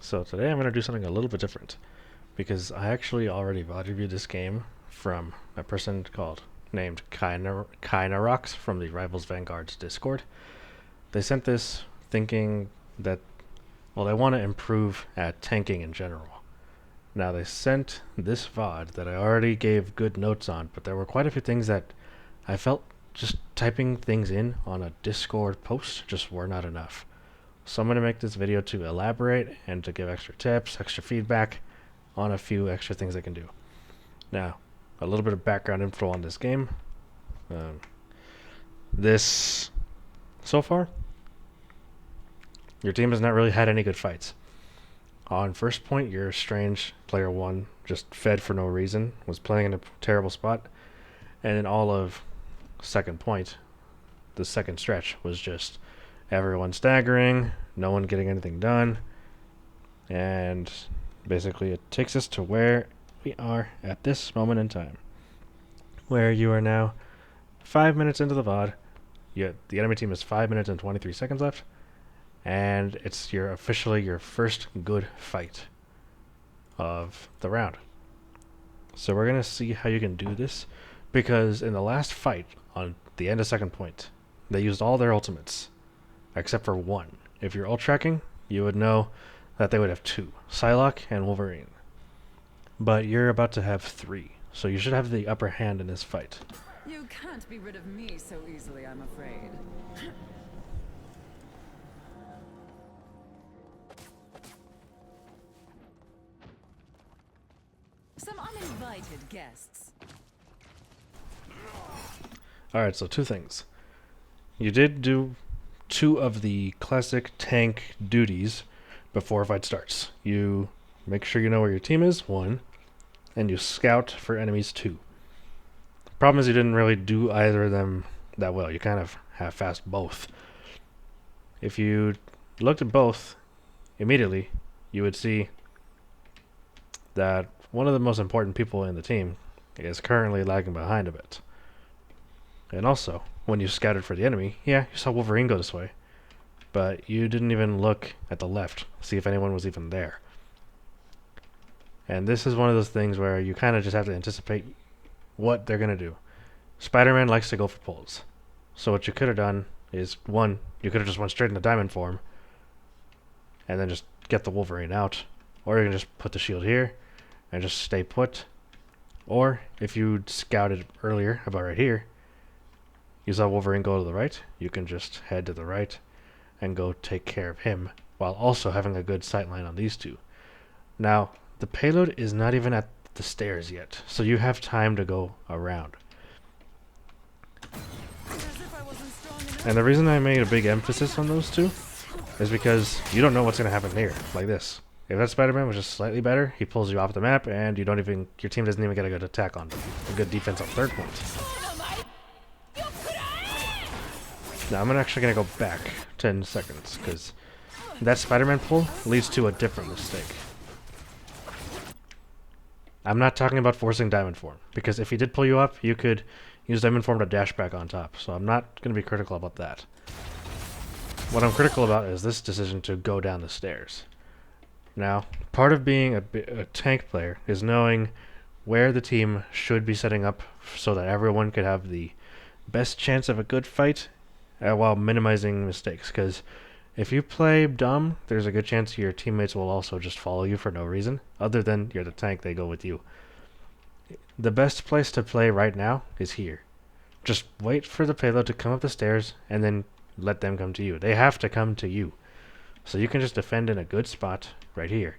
So today I'm going to do something a little bit different because I actually already VOD reviewed this game from a person named Kynarox from the Rivals Vanguard's Discord. They sent this thinking that, well, they want to improve at tanking in general. Now they sent this VOD that I already gave good notes on, but there were quite a few things that I felt just typing things in on a Discord post just were not enough. So I'm going to make this video to elaborate and to give extra tips, extra feedback on a few extra things I can do. Now, a little bit of background info on this game. So far, your team has not really had any good fights. On first point, your strange player 1 just fed for no reason, was playing in a terrible spot, and in all of second point, the second stretch was just everyone staggering, no one getting anything done, and basically it takes us to where we are at this moment in time, where you are now 5 minutes into the VOD. The enemy team has 5 minutes and 23 seconds left, and it's officially your first good fight of the round. So we're going to see how you can do this, because in the last fight, on the end of second point, they used all their ultimates, except for one. If you're ult tracking, you would know that they would have two, Psylocke and Wolverine. But you're about to have three, so you should have the upper hand in this fight. You can't be rid of me so easily, I'm afraid. Some uninvited guests. Alright, so two things. You did do two of the classic tank duties before a fight starts. You make sure you know where your team is, 1, and you scout for enemies, 2. The problem is you didn't really do either of them that well. You kind of half-assed both. If you looked at both immediately, you would see that one of the most important people in the team is currently lagging behind a bit. And also, when you scouted for the enemy, yeah, you saw Wolverine go this way, but you didn't even look at the left, see if anyone was even there. And this is one of those things where you kind of just have to anticipate what they're going to do. Spider-Man likes to go for pulls. So what you could have done is, 1, you could have just went straight into diamond form, and then just get the Wolverine out. Or you can just put the shield here, and just stay put. Or, if you scouted earlier, about right here, you saw Wolverine go to the right, you can just head to the right and go take care of him, while also having a good sightline on these two. Now, the payload is not even at the stairs yet, so you have time to go around. And the reason I made a big emphasis on those two is because you don't know what's going to happen here, like this. If that Spider-Man was just slightly better, he pulls you off the map, and your team doesn't even get a good attack on a good defense on third point. Now, I'm actually going to go back 10 seconds, because that Spider-Man pull leads to a different mistake. I'm not talking about forcing diamond form, because if he did pull you up, you could use diamond form to dash back on top, so I'm not going to be critical about that. What I'm critical about is this decision to go down the stairs. Now, part of being a tank player is knowing where the team should be setting up so that everyone could have the best chance of a good fight while minimizing mistakes. Because if you play dumb, there's a good chance your teammates will also just follow you for no reason. Other than you're the tank, they go with you. The best place to play right now is here. Just wait for the payload to come up the stairs and then let them come to you. They have to come to you. So you can just defend in a good spot right here.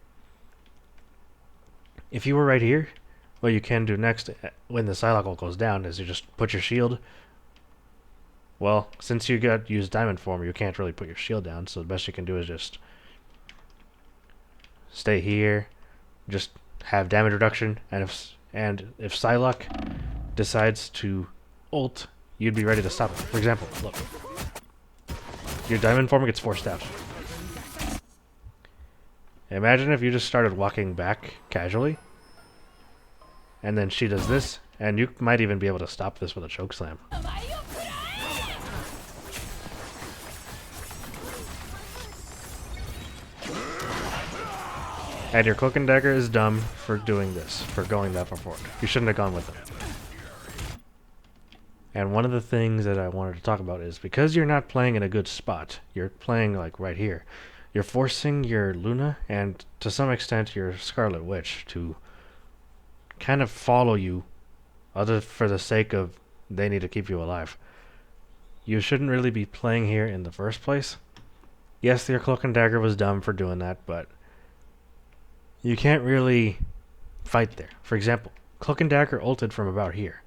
If you were right here, what you can do next when the Psylocke ult goes down is you just put your shield. Well, since you used diamond form, you can't really put your shield down, so the best you can do is just stay here, just have damage reduction, and if Psylocke decides to ult, you'd be ready to stop it. For example, look. Your diamond form gets forced out. Imagine if you just started walking back casually, and then she does this, and you might even be able to stop this with a chokeslam. And your Cloak and Dagger is dumb for doing this, for going that far forward. You shouldn't have gone with it. And one of the things that I wanted to talk about is because you're not playing in a good spot, you're playing like right here. You're forcing your Luna and to some extent your Scarlet Witch to kind of follow you, other for the sake of they need to keep you alive. You shouldn't really be playing here in the first place. Yes, your Cloak and Dagger was dumb for doing that, but you can't really fight there. For example, Cloak and Dagger ulted from about here.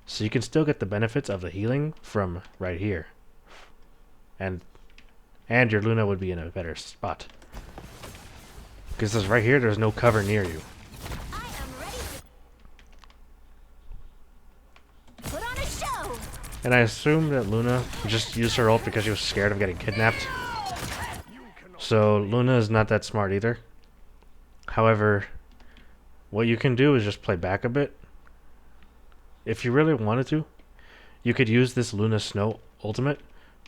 So you can still get the benefits of the healing from right here. And your Luna would be in a better spot. Because right here, there's no cover near you. I am ready to put on a show. And I assume that Luna just used her ult because she was scared of getting kidnapped. So Luna is not that smart either. However, what you can do is just play back a bit. If you really wanted to, you could use this Luna Snow ultimate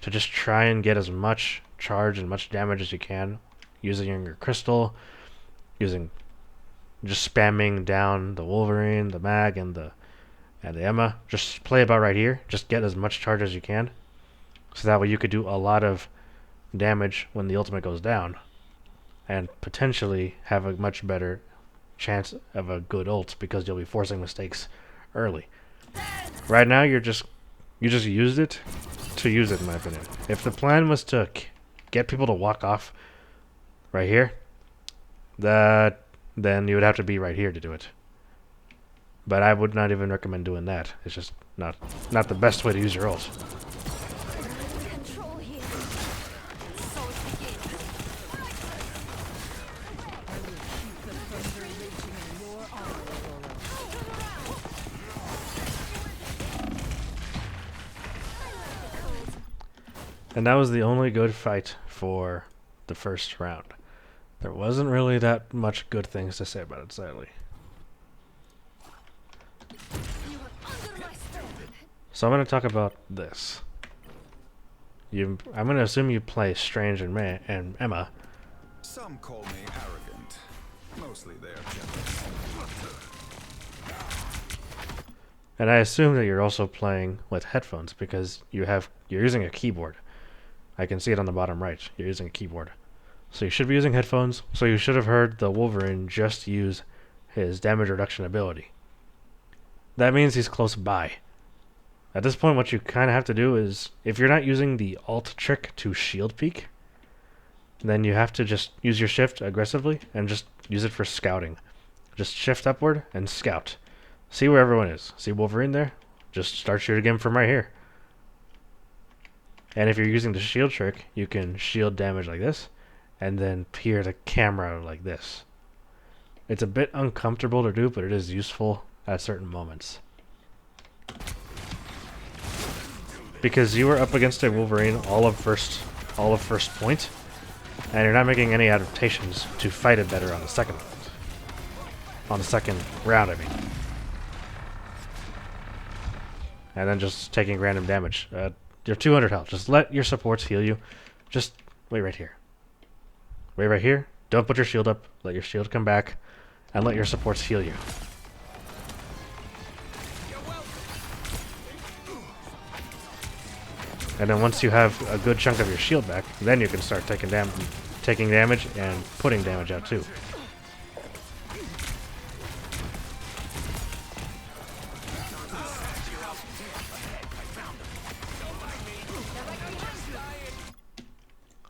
to just try and get as much charge and much damage as you can using your crystal, using just spamming down the Wolverine, the Mag, and the Emma. Just play about right here. Just get as much charge as you can. So that way you could do a lot of damage when the ultimate goes down. And potentially have a much better chance of a good ult because you'll be forcing mistakes early. Right now you just used it to use it, in my opinion. If the plan was to get people to walk off right here, then you would have to be right here to do it. But I would not even recommend doing that. It's just not the best way to use your ult. Control here. So it begins. I will keep the thunder raging in your honor, Aurora. And that was the only good fight for the first round. There wasn't really that much good things to say about it, sadly. You are under my spell. So I'm going to talk about this. I'm going to assume you play Strange and Emma. Some call me arrogant. Mostly they're jealous. And I assume that you're also playing with headphones because you're using a keyboard. I can see it on the bottom right. You're using a keyboard. So you should be using headphones. So you should have heard the Wolverine just use his damage reduction ability. That means he's close by. At this point, what you kind of have to do is, if you're not using the alt trick to shield peek, then you have to just use your shift aggressively and just use it for scouting. Just shift upward and scout. See where everyone is. See Wolverine there? Just start shooting him from right here. And if you're using the shield trick, you can shield damage like this, and then peer the camera like this. It's a bit uncomfortable to do, but it is useful at certain moments. Because you were up against a Wolverine all of first point, and you're not making any adaptations to fight it better on the second round, I mean. And then just taking random damage. You're 200 health. Just let your supports heal you. Just wait right here. Wait right here. Don't put your shield up. Let your shield come back, and let your supports heal you. And then once you have a good chunk of your shield back, then you can start taking damage and putting damage out too.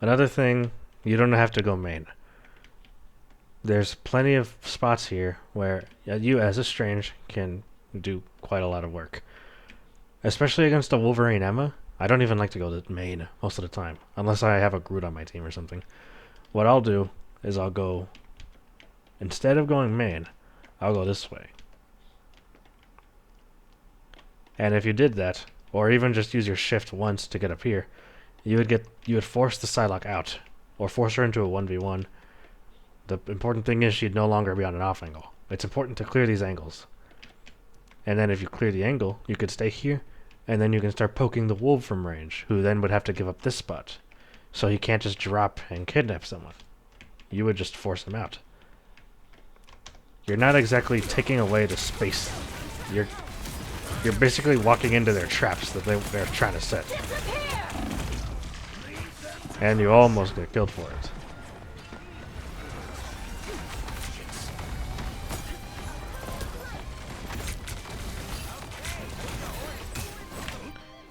Another thing, you don't have to go main. There's plenty of spots here where you as a Strange can do quite a lot of work. Especially against a Wolverine Emma. I don't even like to go to main most of the time, unless I have a Groot on my team or something. What I'll do is I'll go, instead of going main, I'll go this way. And if you did that, or even just use your shift once to get up here, you would force the Psylocke out, or force her into a 1v1. The important thing is she'd no longer be on an off angle. It's important to clear these angles. And then if you clear the angle, you could stay here, and then you can start poking the wolf from range, who then would have to give up this spot. So he can't just drop and kidnap someone. You would just force him out. you're not exactly taking away the space. You're basically walking into their traps that they're trying to set. And you almost get killed for it.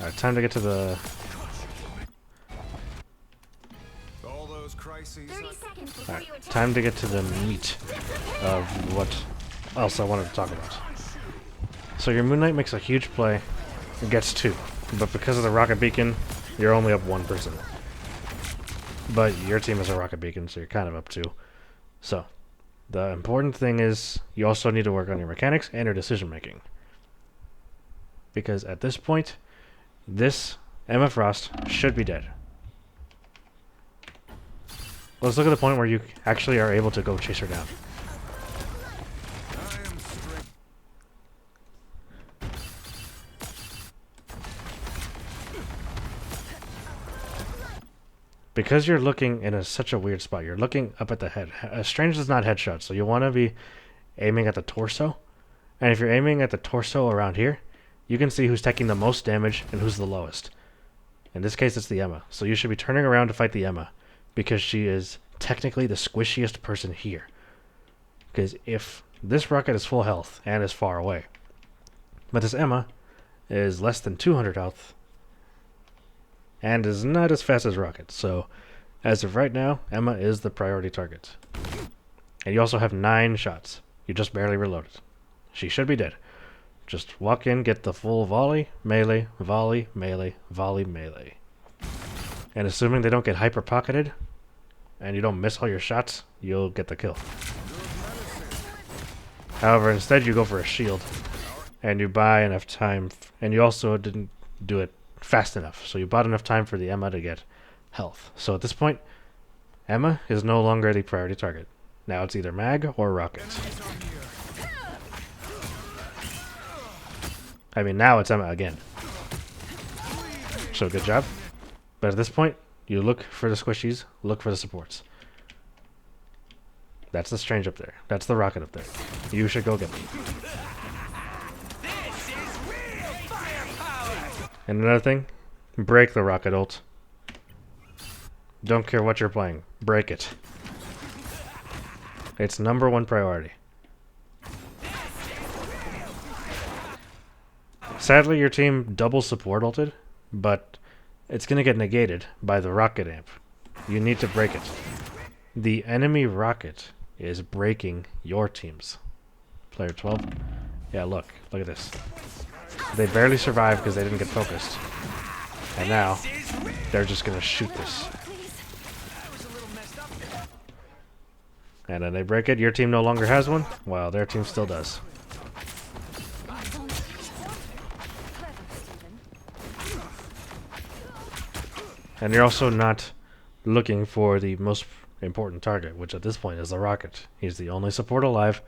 Alright, time to get to the... All those crises. 30 seconds before Alright, you attack. time to get to the meat of what else I wanted to talk about. So your Moon Knight makes a huge play, and gets 2, but because of the rocket beacon, you're only up 1 person. But your team has a rocket beacon, so you're kind of up 2. So, the important thing is you also need to work on your mechanics and your decision making. Because at this point, this Emma Frost should be dead. Let's look at the point where you actually are able to go chase her down. I am strength. Because you're looking in such a weird spot, you're looking up at the head. Strange does not headshot, so you want to be aiming at the torso. And if you're aiming at the torso around here, you can see who's taking the most damage and who's the lowest. In this case, it's the Emma. So you should be turning around to fight the Emma, because she is technically the squishiest person here. Because if this rocket is full health and is far away, but this Emma is less than 200 health, and is not as fast as Rocket. So, as of right now, Emma is the priority target. And you also have 9 shots. You just barely reloaded. She should be dead. Just walk in, get the full volley, melee, volley, melee, volley, melee. And assuming they don't get hyper-pocketed, and you don't miss all your shots, you'll get the kill. However, instead you go for a shield, and you buy enough time, and you also didn't do it fast enough, so you bought enough time for the Emma to get health. So at this point, Emma is no longer the priority target. Now it's either Mag or Rocket. I mean, now it's Emma again. So good job. But at this point, you look for the squishies, look for the supports. That's the Strange up there. That's the Rocket up there. You should go get them. And another thing, break the rocket ult. Don't care what you're playing, break it. It's #1 priority. Sadly, your team double support ulted, but it's going to get negated by the rocket amp. You need to break it. The enemy rocket is breaking your teams. Player 12. Yeah, look at this. They barely survived because they didn't get focused. And now, they're just going to shoot this. And then they break it. Your team no longer has one, while their team still does. And you're also not looking for the most important target, which at this point is the Rocket. He's the only support alive.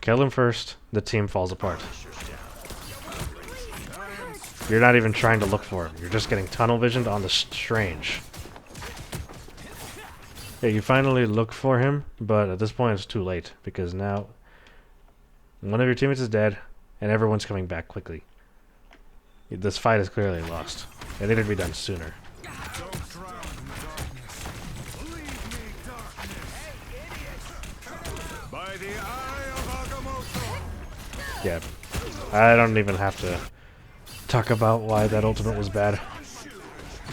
Kill him first, the team falls apart. You're not even trying to look for him. You're just getting tunnel visioned on the Strange. Yeah, you finally look for him, but at this point it's too late, because now one of your teammates is dead, and everyone's coming back quickly. This fight is clearly lost. It needed to be done sooner. Don't drown in the darkness. Leave me, darkness. By the eye of Agamotto. Yeah, I don't even have to talk about why that ultimate was bad.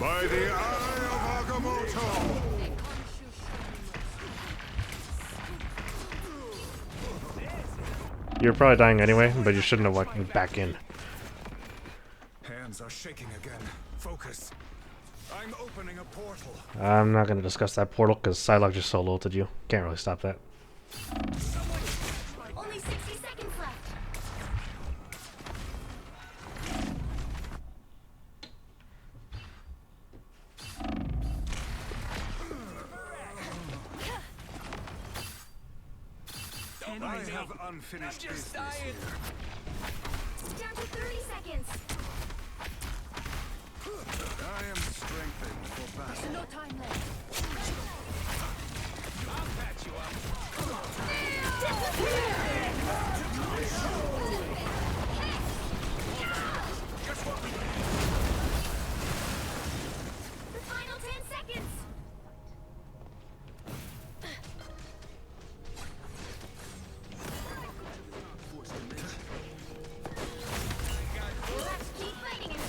By the eye of Agamotto. You're probably dying anyway, but you shouldn't have walked back in. Hands are shaking again. Focus. I'm opening a portal. I'm not going to discuss that portal because Psylocke just solo ulted you. Can't really stop that. Only 60 seconds left. I have unfinished business here. Down to 30 seconds. I am strengthened for battle. No time left. I'll patch you up.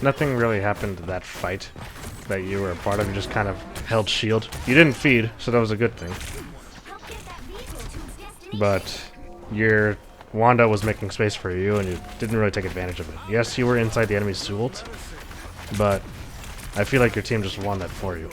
nothing really happened to that fight that you were a part of. You just kind of held shield. You didn't feed, so that was a good thing. Help get that vehicle to its destination. But your Wanda was making space for you, and you didn't really take advantage of it. Yes, you were inside the enemy's ult, but I feel like your team just won that for you.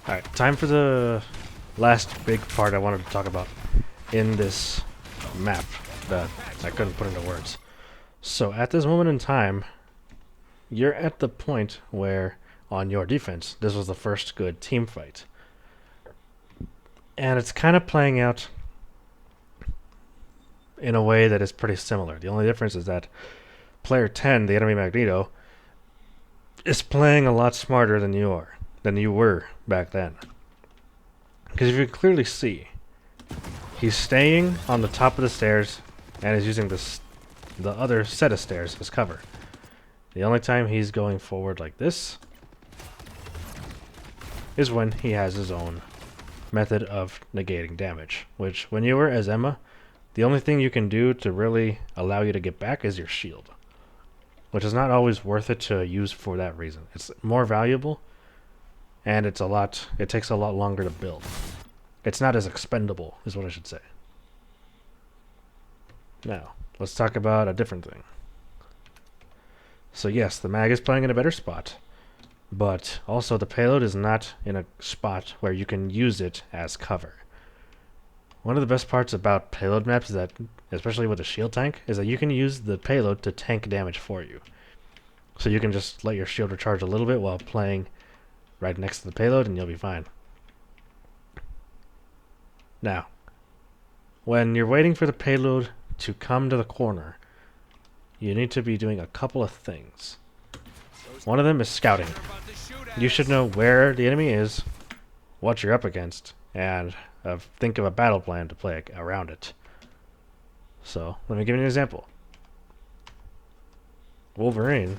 Alright, time for the last big part I wanted to talk about in this map that I couldn't put into words. So at this moment in time, you're at the point where, on your defense, this was the first good team fight. And it's kind of playing out in a way that is pretty similar. The only difference is that player 10, the enemy Magneto, is playing a lot smarter than you were back then. Because if you can clearly see, he's staying on the top of the stairs and is using the other set of stairs as cover. The only time he's going forward like this is when he has his own method of negating damage, which when you were as Emma, the only thing you can do to really allow you to get back is your shield, which is not always worth it to use for that reason. It's more valuable, and it takes a lot longer to build. It's not as expendable, is what I should say. Now, let's talk about a different thing. So yes, the mag is playing in a better spot, but also the payload is not in a spot where you can use it as cover. One of the best parts about payload maps is that, especially with a shield tank, is that you can use the payload to tank damage for you. So you can just let your shield recharge a little bit while playing right next to the payload and you'll be fine. Now, when you're waiting for the payload to come to the corner, you need to be doing a couple of things. One of them is scouting. You should know where the enemy is, what you're up against, and think of a battle plan to play around it. So, let me give you an example. Wolverine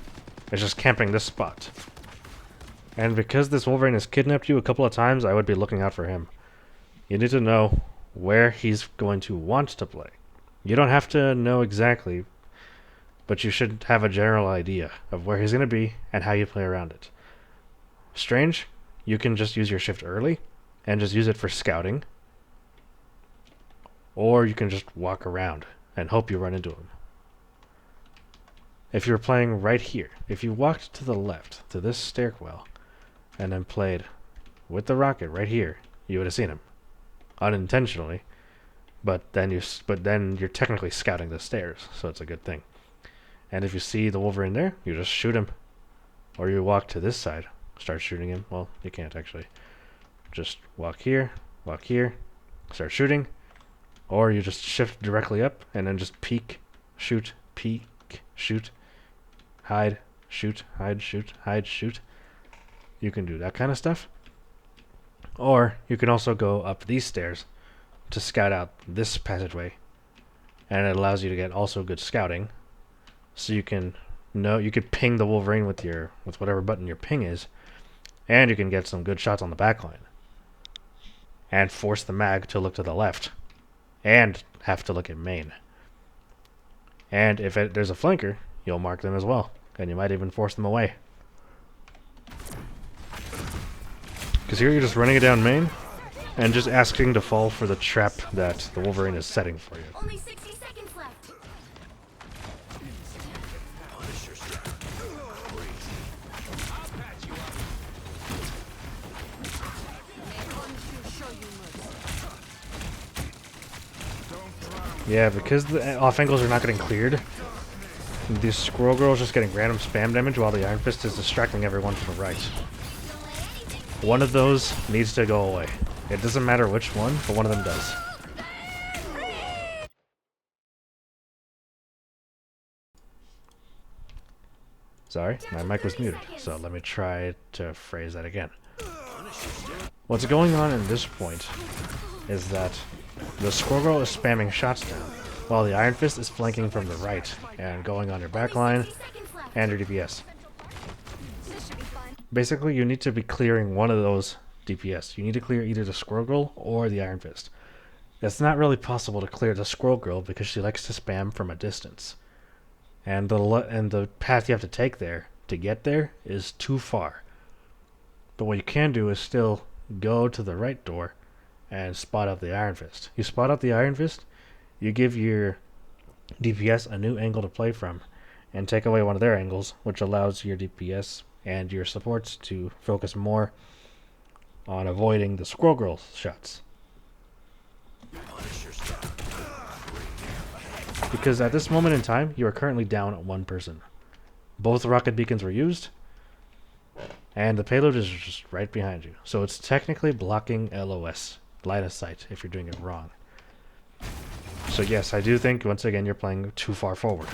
is just camping this spot. And because this Wolverine has kidnapped you a couple of times, I would be looking out for him. You need to know where he's going to want to play. You don't have to know exactly, but you should have a general idea of where he's going to be and how you play around it. Strange, you can just use your shift early and just use it for scouting. Or you can just walk around and hope you run into him. If you're playing right here, if you walked to the left, to this stairwell, and then played with the rocket right here, you would have seen him. Unintentionally, but then you're technically scouting the stairs, so it's a good thing. And if you see the Wolverine there, you just shoot him. Or you walk to this side, start shooting him. Well, you can't actually. Just walk here, start shooting. Or you just shift directly up and then just peek, shoot, hide, shoot, hide, shoot, hide, shoot. You can do that kind of stuff. Or you can also go up these stairs to scout out this passageway. And it allows you to get also good scouting. So you can ping the Wolverine with whatever button your ping is. And you can get some good shots on the backline. And force the mag to look to the left. And have to look at main. And if there's a flanker, you'll mark them as well. And you might even force them away. Because here you're just running it down main and just asking to fall for the trap that the Wolverine is setting for you. Only 60 seconds left. Yeah, because the off angles are not getting cleared, this Squirrel Girl is just getting random spam damage while the Iron Fist is distracting everyone to the right. One of those needs to go away. It doesn't matter which one, but one of them does. Sorry, my mic was muted, so let me try to phrase that again. What's going on in this point is that the Squirrel Girl is spamming shots down, while the Iron Fist is flanking from the right and going on your backline and your DPS. basically you need to be clearing one of those DPS. You need to clear either the Squirrel Girl or the Iron Fist. It's not really possible to clear the Squirrel Girl because she likes to spam from a distance. And the path you have to take there to get there is too far. But what you can do is still go to the right door and spot out the Iron Fist. You spot out the Iron Fist, you give your DPS a new angle to play from, and take away one of their angles, which allows your DPS and your supports to focus more on avoiding the Squirrel Girl shots. Because at this moment in time, you are currently down at one person. Both rocket beacons were used, and the payload is just right behind you. So it's technically blocking LOS, line of sight, if you're doing it wrong. So yes, I do think, once again, you're playing too far forward.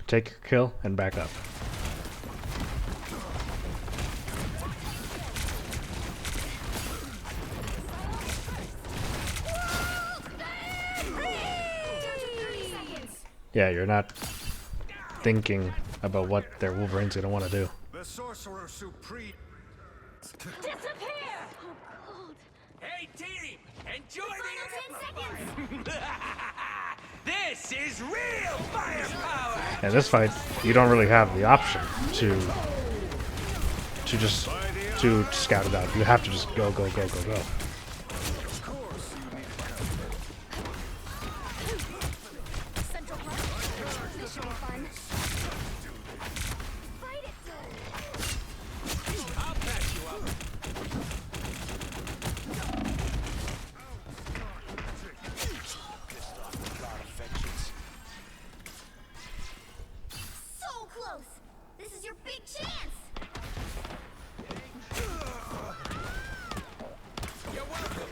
Take your kill and back up. Yeah, you're not thinking about what their Wolverine's gonna want to do. The Sorcerer Supreme. Disappear! Oh, cold. Hey team, enjoy Final 10 seconds! This is real firepower! In this fight, you don't really have the option to just to scout it out. You have to just go. Central Park. This should be fun. Fight it! I'll patch you up. So close! This is your big chance! You're welcome.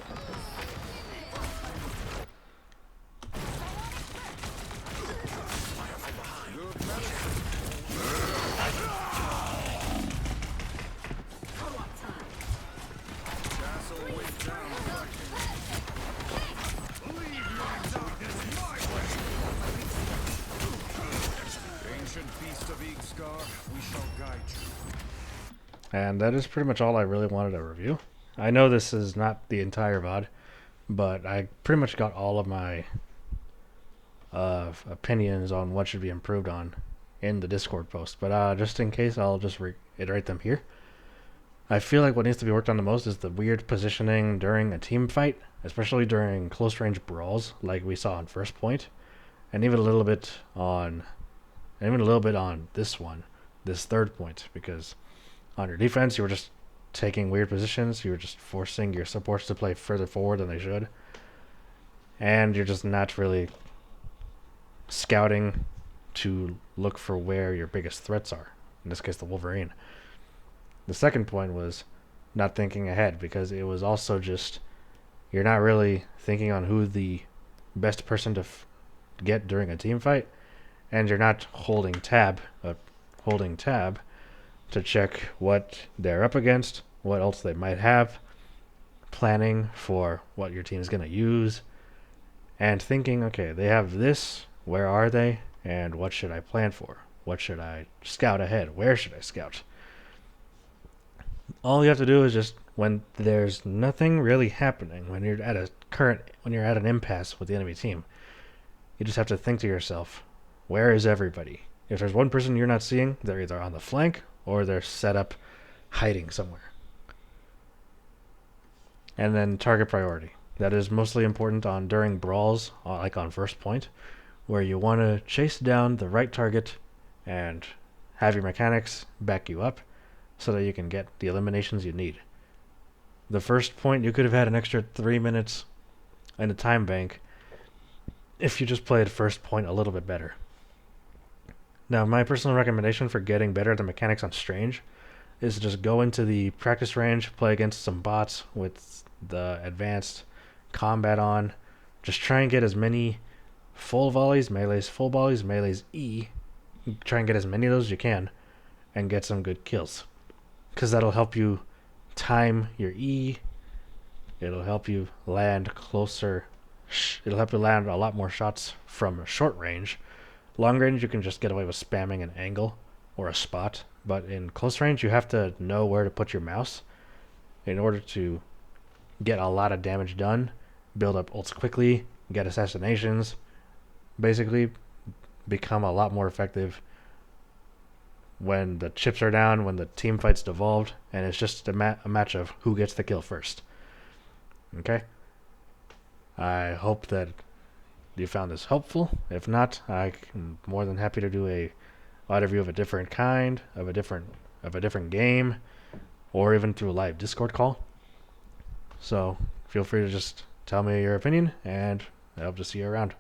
Ancient beast of Eagscar, we shall guide you. And that is pretty much all I really wanted to review. I know this is not the entire VOD, but I pretty much got all of my opinions on what should be improved on in the Discord post. But just in case, I'll just reiterate them here. I feel like what needs to be worked on the most is the weird positioning during a team fight, especially during close range brawls like we saw on First Point, and even a little bit on this third point, because on your defense you were just taking weird positions, you were just forcing your supports to play further forward than they should, and you're just not really scouting to look for where your biggest threats are, in this case the Wolverine. The second point was not thinking ahead, because it was also just you're not really thinking on who the best person to get during a team fight, and you're not holding tab to check what they're up against, what else they might have, planning for what your team is going to use, and thinking, okay, they have this, where are they, and what should I plan for? What should I scout ahead? Where should I scout? All you have to do is just, when there's nothing really happening, when you're at an impasse with the enemy team, you just have to think to yourself, where is everybody? If there's one person you're not seeing, they're either on the flank or they're set up hiding somewhere. And then target priority. That is mostly important during brawls, like on First Point, where you want to chase down the right target and have your mechanics back you up so that you can get the eliminations you need. The First Point, you could have had an extra 3 minutes in a time bank if you just played First Point a little bit better. Now, my personal recommendation for getting better at the mechanics on Strange is to just go into the practice range, play against some bots with the advanced combat on. Just try and get as many full volleys, melees E. Try and get as many of those as you can and get some good kills, because that'll help you time your E It'll help you land closer. It'll help you land a lot more shots from short range. Long range, you can just get away with spamming an angle or a spot, but in close range, you have to know where to put your mouse in order to get a lot of damage done, build up ults quickly, get assassinations, basically become a lot more effective when the chips are down, when the team fight's devolved, and it's just a match of who gets the kill first. Okay? I hope that you found this helpful. If not, I'm more than happy to do a audio review of a different kind, of a different game, or even through a live Discord call. So feel free to just tell me your opinion, and I hope to see you around.